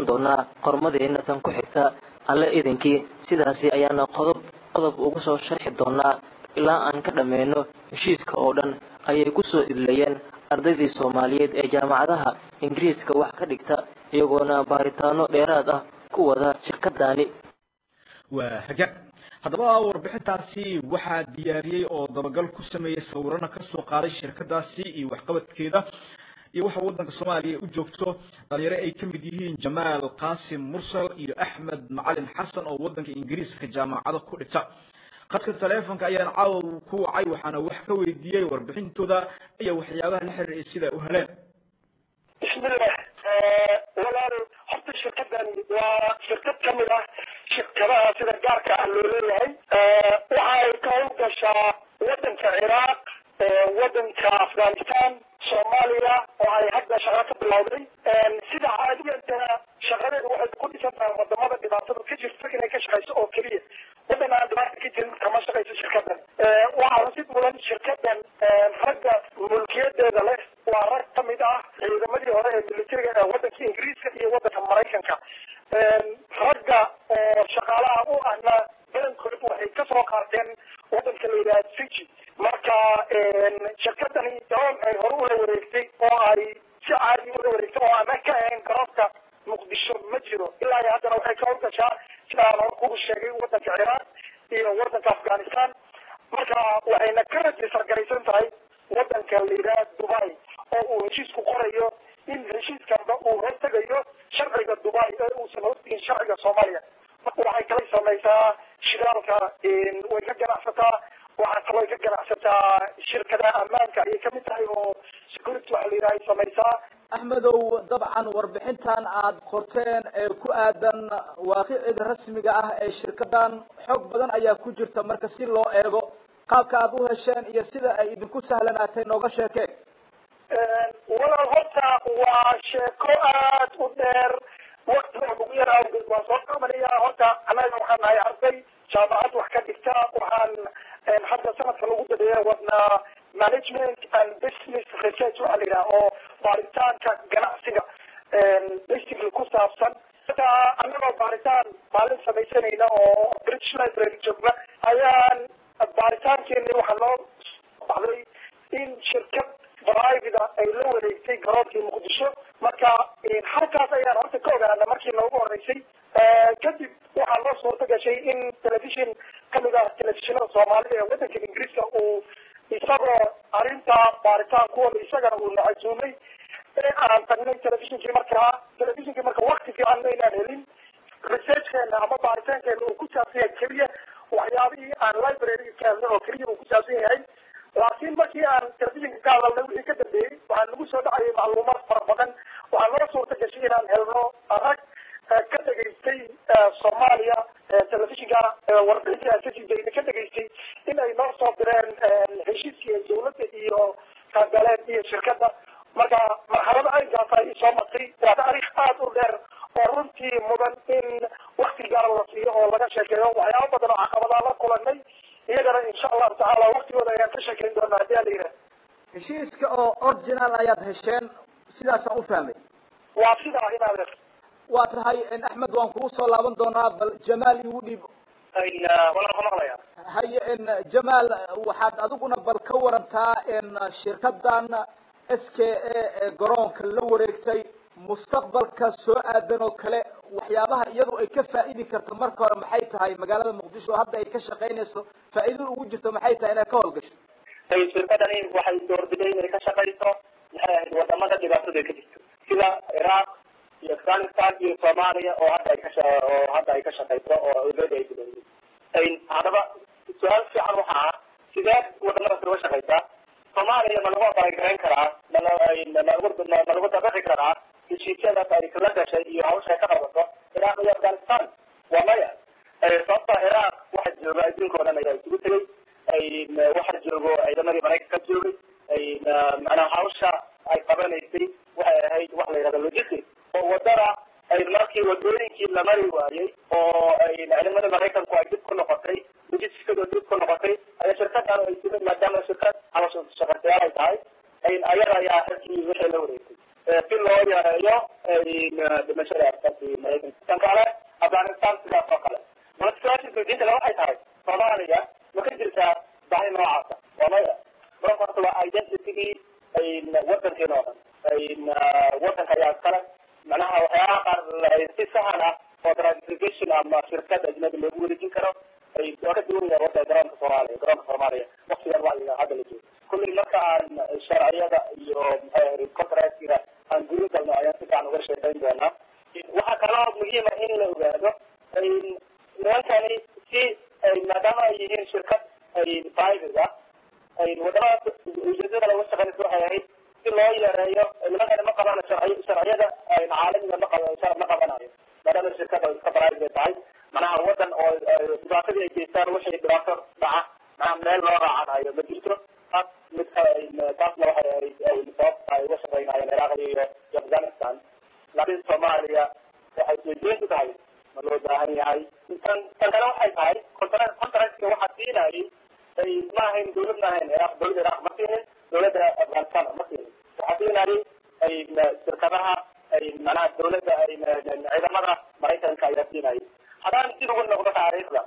doonaa qormadeena tan ku xigta alle idinkii sidaasi ayaana qodob ugu soo sharxi doonaa ilaa aan ka dhammeeno heshiiska oo dhan ayay ku soo idlayeen ardaydii Soomaaliyeed ee jaamacadaha Ingiriiska wax ka dhigta iyagoona baaritaano dheeraad ah ku wada shirkadani. وهجاء هذا warbixintaasi waxaa diyaariyay oo dabagal ku sameeyay sawirana ka soo qaaday shirkadaasi iyo waxqabadkeeda iyo waxa wadanka Soomaaliya u joogto dhalinyaro ay ka mid yihiin Jamaal Qaasim Mursal iyo Axmed Macalin Xasan oo wadanka Ingiriiska jaamacada ku dhigta qadka telefoonka ayaan caaw ku wacay waxaana wax ka weydiiyay warbixintooda iyo waxyaabaha la xiriiray sida u heleen. bismillah walaal horta shirkadan waa shirkad kamid ah shirkadaha sida gaarka ah loo leeyahay waxay ka howlgashaa wadanka Ciraaq wadanka Afghanistan Soomaaliya oo ay hadda shaqo ka bilowday sida caadiga shaqadeedu waxay ku dhisan tahay wadamada dhibaatada ka jirta inay ka shaqeyso oo kaliya wadana dhibaatada ka jirin kama shaqeyso shirkadan waxaa si mudan shirkadan ragga mulkiyadeeda leh waa rag kamid ah ciidamadii hore ee militariga ee wadanka Ingiriiska iyo wadanka Mareykanka ragga shaqaalaha u ahna badankooda waxay ka soo qaateen wadanka la yiraahdo Fiji marka shirkadani doon ay hore u wareegtay oo ay si caadi u wareegtay oo aan ka ahayn garoonka Muqdisho ma jiro ilaa haddana waxay ka howlgashaa sida aan ku sheegay wadanka Ciraaq iyo wadanka Afghanistan marka waxayna ka rajaysan garaysan tahay wadanka la yiraahdo Dubai oo uu heshiisku qorayo in heshiiskanba uu hortagayo sharciga Dubai ee uu sameeyay sharciga Soomaaliya waxay kala samaysaa shiraalka way ka ganacsataa waxaa kaloo ka ganacsataa shirkadaha ammaanka ay kamid tahay oo security waxa la yiraahdo samaysaa. Axmedow dabcan warbixintan aad qorteen ee ku aadan waaqiciga rasmiga ah ee shirkadan xog badan ayaa ku jirta marka si loo eego qaabka aad u hesheen iyo sida ay idinku sahlanaatay nooga sheekeen. walaal horta waa sheeko aad u dheer waqti ugu yar awgeed waa soo qabanaya horta anaga waxaan nahay arday jaamacad wax ka dhigta waxaan hadda sanadka lagu dadeeyo wadnaa management and business research waxa la yidhaha oo baaritaanka ganacsiga basically ku saabsan marka anagoo baaritaan maalin samaysanayna oo British Library joogna ayaan baaritaankeeni waxaa loo baxday in shirkad private ay la wareegtay garoonkii Muqdisho marka halkaas ayaan horta ka ogaanay markii noogu horeysay kadib waxaa loo suurta gashay in television kamid ah telefishinada Soomaalida ee wadanka Ingiriiska uu isagoo arinta baaritaankooda isagana uu naxasuumay aan tagnay televisionkii marka waqti fiican maynaan helin researchkeena ama baaritaankeena uu ku saabsan yahay keliya waxyaabihii aan library ka helnay oo keliya uu ku saabsan yahay laakiin markii aan televisionka ka hadalnay wixii ka dambeeyey waxaa nagu soo dhacayay macluumaad fara badan waxaa loo suurta gashay inaan helno rag ka dhageystay Soomaaliya televisionka warbixinta SCJ ka dhageystay in ay noo soo direen heshiiskii dowladda iyo kagaleed iyo shirkadda marka marxalada ay gaartay soo martay waa taariikh aad u dheer oo runtii mudan in waqti gaar la siiyo oo laga sheekeeyo waxyaabo badan oo caqabadaha la kulanay iyagana insha Allah taala waqtigooda ayaan ka sheekeyn doonaa hadii la yiraahdo. heshiiska oo original ayaad hesheen sidaas aan u fahmay waa sidaa inaad waa tahay in Axmed waan kugu soo laaban doonaa bal Jamaal igu dhiib wala qomaqlaya hay in Jamaal waxaad adiguna bal ka warantaa in shirkadan SKA garoonka la wareegtay mustaqbalka soo aadan oo kale waxyaabaha iyadu ay ka faa'iidi karto marka hore maxay tahay magaalada Muqdisho hadda ay ka shaqeynayso faa'iido ugu jirto maxay tahay inay ka howlgasho shirkadani waxay doorbiday inay ka shaqeyso wadamada dhibaatada ka jirto sida Iraq iyo Afghanistan iyo Soomaaliya oo hadda ay ka shaqeyso oo dowladda ay diiday hadaba su'aal fiican waxa sidee wadamada uga shaqeysaa Soomaaliya ma lagu aqoon karaa ma lagu dabaqi karaa heshiisyada ay kala gashay iyo hawsha ka qabato Iraq iyo Afghanistan waa maya sababta Iraq waxa jooga adduunkooda ay isugu tagay waxa joogo ciidamadii Mareykanka joogay macnaha hawsha ay qabanaysay waxay ahayd wax la yiraahdo logistics oo wadada ay markii wadooyinkii la mari waayay oo ay ciidamada Mareykanku ay dib ku noqotay logistics-kooda dib ku noqotay ay shirkaddan ay timid maadaama shirkad hawsha shaqadeeya ay tahay ayaga ayaa halkii wixii la wareegtay si loo yareeyo dhimashada maraykanka tan kale afghanistan sidaas oo kale marka su-aasha suudiinta le waxay tahay soomaaliya ma ka jirtaa baahi noocaasa waa maya marka horta waa identitygii wadankeena oo dhan wadanka ayaa iskale macnaha waxyaabaha qaar si sahan ah oo transportation ama shirkad ajnabi loogu wareejin karo waa ka duwan yahay wada garoonka soomaaliya waqtigan wacyiga hadda la joogo kulley marka aan sharciyada iyo contractiga aan guri galno ayaan si fiican uga sheekayn doonaa waxaa kaloo muhiima in la ogaado nimankani si maadaama ay yihiin shirkad private ah wadamadaas ujeedada laga shaqeynaysa waxay ahayd si loo yareeyo nimankani ma qabaan sharciyada caalamiga ma qabanayo maadaama shirkada iska private tahay manaha wadan oo dhibaatadii ay geystaan waxay dhibaato dhaca manaha meel loo raacanayo ma jirto taasna waxay ahayd sababta ay uga shaqeynayeen ciraaq iyo afghanistan laakiin soomaaliya waxay ujeedintu tahay ma loo baahan yahay tan kale waxay tahay contractka waxaa siinayay ma ahayn dawlad ma ahayn dawladda iraq ma siinin dawladda afghanistan ma siinin waxaa siinayay shirkadaha manaha dawladda ciidamada maraykanka ayaa siinayay haddaan dib ugu noqdo taariikhda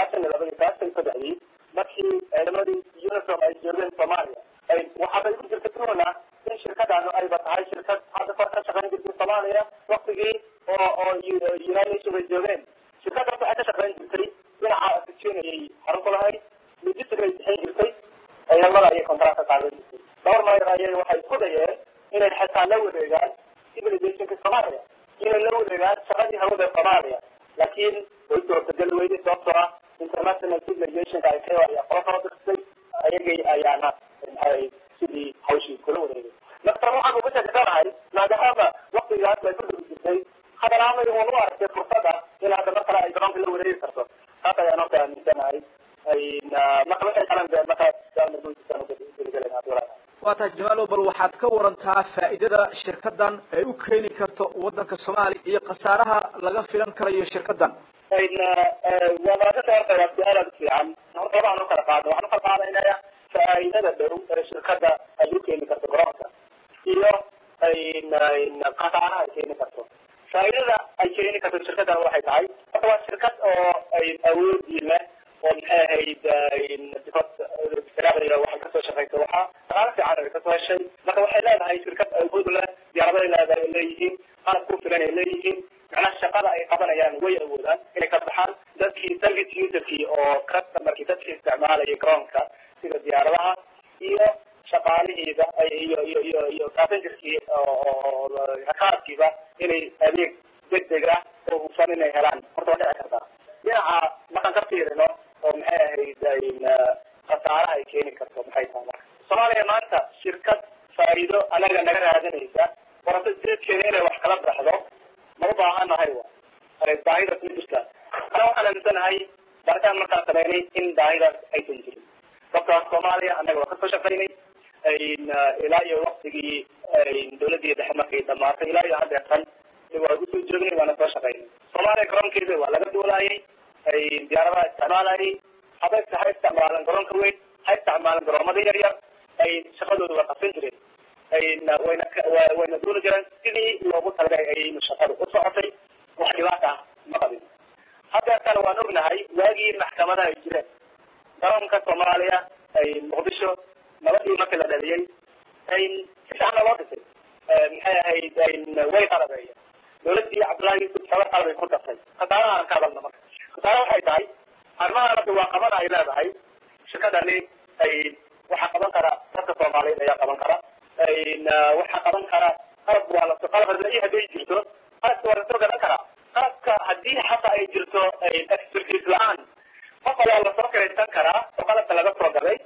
saddexdii markii ciidamadii unisom ay joogeen soomaaliya waxaabay ku jirta tuhna in shirkadaanu ayba tahay shirkad hadda kor ka shaqeyn jirtay soomaaliya waktigii oo united nation ay joogeen shirkadaas waxay ka shaqeyn jirtay dhinaca afijeenayay xarun ku lahayd logistic ay bixin jirtay ciidamada ayay contract ka qaadan jirtay dhowr mayr ayay waxay isku dayeen inay xitaa la wareegaan civilizationka soomaaliya inay la wareegaan shaqadii hawada soomaaliya laakiin way suurtagal weyday sababtoo ah international civilizationka ay ka ayaa kula soo dirtay ayagay ayaana sidii hawshii kula wareegay marka waxaan uga sheekanahay maadaama waqtigaas ay ku dhigi jirtay haddana amay uun u aragtay fursada in hadda mar kale ay garoonka la wareegi karto taas ayaan horta aaminsanahay marka waxay kalan waa tahay jamaalow bal waxaad ka warantaa faa'iidada shirkadan ay u keeni karto wadanka soomaaliya iyo khasaaraha laga filan karayo shirkadan waa maadada horta waa su-aal aad u fiican horta waxaan u kala qaadno waxaan u kala qaadanayaa faa'iidada dhow ee shirkada ay u keeni karto garoonka iyo khasaaraha ay keeni karto faa'iidada ay keeni karto shirkadan waxay tahay horta waa shirkad oo awoodii leh oo maxay ahayd waxay kasoo shaqeysa waxaa dhaqaalo fiican ay kasoo heshay marka waxay leedahay shirkad awood leh diyaaraday leedahay ay leeyihiin qalab ku filan ay leeyihiin macnaha shaqada ay qabanayaan way awoodaan inay ka baxaan dadkii target userkii oo customerkii dadkii isticmaalaya garoonka sida diyaaradaha iyo shaqaalihiida iyo passengerkii oo rakaabkiiba inay adeeg degdeg ah oo hufan inay helaan horta waa dhici kartaa dhinaca markaan ka fiirino oo maxay ahayd khasaaraha ay keeni karto maxay tahay marka soomaaliya maanta shirkad faa'iido anaga naga raadinaysa warata jeedkeeda inay wax kala baxdo ma u baahanahay baahidaas ma jirta ana waxaan aaminsanahay baaritaan markaan sameynay in baahidaas aysan jirin sababtaas soomaaliya annaga waa kasoo shaqeynay ilaa iyo waktigii dawladii dhexe markay dhamaatay ilaa iyo haddeertan waa ugu soo joognay waana soo shaqeynay soomaaliya garoonkeeda waa laga duulaayay diyaaradaha isticmaalayay hadday ha isticmaalan garoonka weyn ha isticmaalan garoomada yar yar shaqadooda waa qabsan jireen wayna duuli jireen sidii loogu talagalay ayaynu shaqadu u socotay wax dhibaata ah ma qabin haddeertana waan ognahay waagii maxkamadaha ay jireen garoonka soomaaliya muqdisho nabadii markii la dhaliyey si fiicana loo dhisay maxay ahayd way qalabeeyeen dawladdii cabdullaahi yusuf xoolo qalabay ku dartay khasaaraha aan ka hadalna marka khasaare waxay tahay arrimaha rabbi waa qaban ay leedahay shirkadani waxaa qaban kara dadka soomaaliyeed ayaa qaban kara waxaa qaban kara qalab waa qalab hadday jirto qalabka waa lasoo gadan karaa qalabka haddii xataa ay jirto expertise la-aan qof ayaa lasoo kiraysan karaa oo qalabka laga soo gaday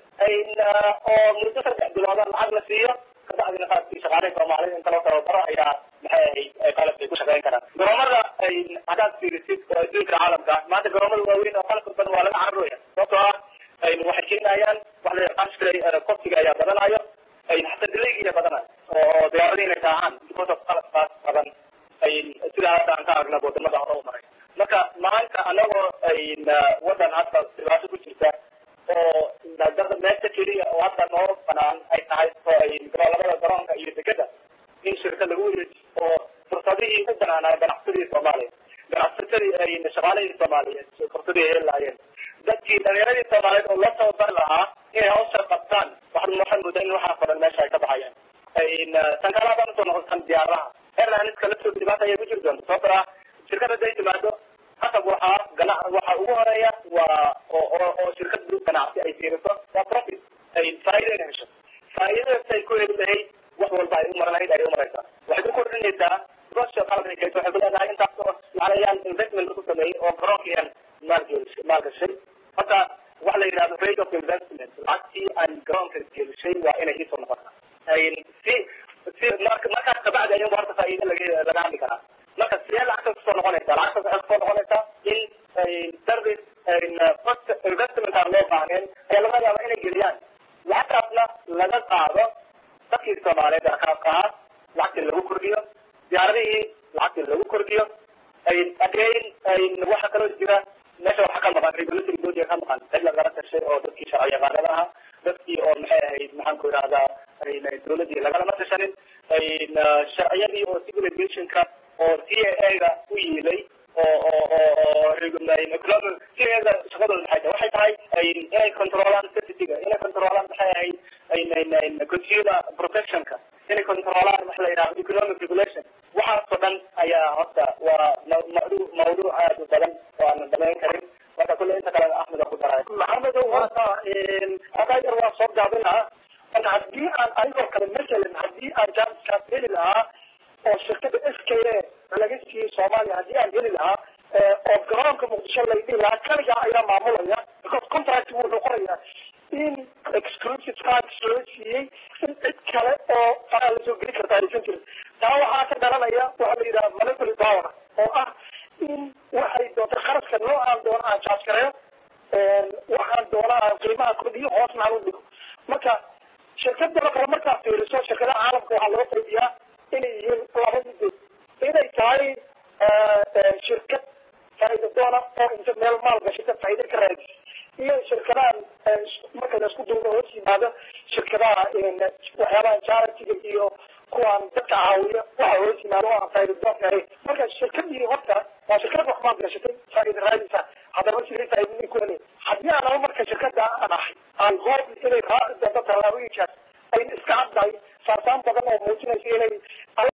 oo muddo 3 bilooda lacag la siiyo kabacdina qalabkii shaqaalaha soomaaliyeed inta loo tababaro ayaa maxay ahayd qalabkay ku shaqeyn karaan garoomada haddaad fiirisid oo adduunka caalamka maanta garoomada waaweyn oo qalabka badan waa laga cararooya sababtoo ah waxay keenayaan wax la yaqaan kostiga ayaa badanayo حتى دليل بدنا وديارين كاهن because of خلاص بدن سيدا هذا أنت أغنى بود ما دعوه مري لكن ما أنت أنا وإن ودن هذا سياسة كتير ده ما تكلي وهذا نوع فنان أي تعيس إن كلا لبلا دران كأي كده إن شركة لغوية fursadihii u banaanaa ganacsadii Soomaaliya ganacsatadii ay shaqaalihii Soomaaliyeed fursadii ay laayeen dadkii dhalinyaradii Soomaaliyeed oo la tababar lahaa inay hawsha qabtaan waxaan moodaa in waxaa qoran meesha ay ka baxayaan tan kale baan soo noqon diyaaraha airlines kala soo dhibaata ay ku jirto sababtoo ah shirkadda ay timaado hata waxa ugu horeeya waa oo shirkaddu ganacsi ay fiiriso waa profit ay faa'iido hesho faa'iidada ay ku leedahay wax walba ay u maranayd ay u maraysaa waxay ku kordhinaysaa goosha qalabka ay waxay ku leedahay intaas oo macnaheedu investment ku sameeyay oo garoonkiyan maalgashay hata waxa la yiraahdo rate of investment lacagtii aan garoonka gelisay waa inay isoo noqotaa si markaas kabacdi ayuu horta faa'iido laga hadli karaa marka sidee lacagta kusoo noqonaysaa lacagta waxay kusoo noqonaysaa in service first investment aan loo baahneen ayaa laga yaabaa inay geliyaan lacagtaasna laga qaado dadkii Soomaaliyeed qaar lacagtii lagu kordhiyo diyaaradihii lacagtii lagu kordhiyo again waxa kaloo jira meesha waxa ka maqan regulatory body ka maqan cid la garanaysa oo dadkii sharci yaqaanada ah dadkii oo maxay ahayd maxaan ku yiraahdaa dowladii lagala tashanin sharciyadii oo civil aviation-ka oo CAA-ga u yiilay oo economic CAA-ga shaqadooda waxay tahay inay controlaan safety-ga inay controlaan maxay ahayd consumer protection-ka inay controlaan waxa la yiraahdo economic regulation waxaasoo dhan ayaa horta waa mawduuc aad u badan oo aan dhammayn karin marka kulle inta kale Axmed ku daray maxamed horta aqayar waa soo gaabinaa ana haddii aan ayagoo kale masalan haddii aan jaamka heli lahaa oo shirkada SKA laga siiyey Soomaaliya haddii aan heli lahaa oo garoonka Muqdisho la yidhi lahaa kaliya ayaa maamulaya because contract wuu noqonayaa in exclusive rights loo siiyey in cid kale oo fara la soo geli karta aysan jirin taa waxaa ka dhalanaya waxa la yidhaha monopoly power oo ah in waxay doonta kharashka noocaan doona aan charge gareeyo waxaan doona aan qiimaha kordhiyo hoosna aan u dhigo marka shirkadda kale markaa fiiriso shirkadaha caalamka waxaa loo qaybiyaa inay yihiin laba midood inay tahay shirkad faa'iido doona oo inta meel maal gashata faa'iido ka raadis iyo shirkadahan marka la isku duubo hoos yimaado shirkadaha waxyaabaha charity-ga iyo kuwaan dadka caawiya waxa hoos yimaado oo aan faa'iido doon ahayn marka shirkadii horta waa shirkad wax maal gashatay faa'iido raadis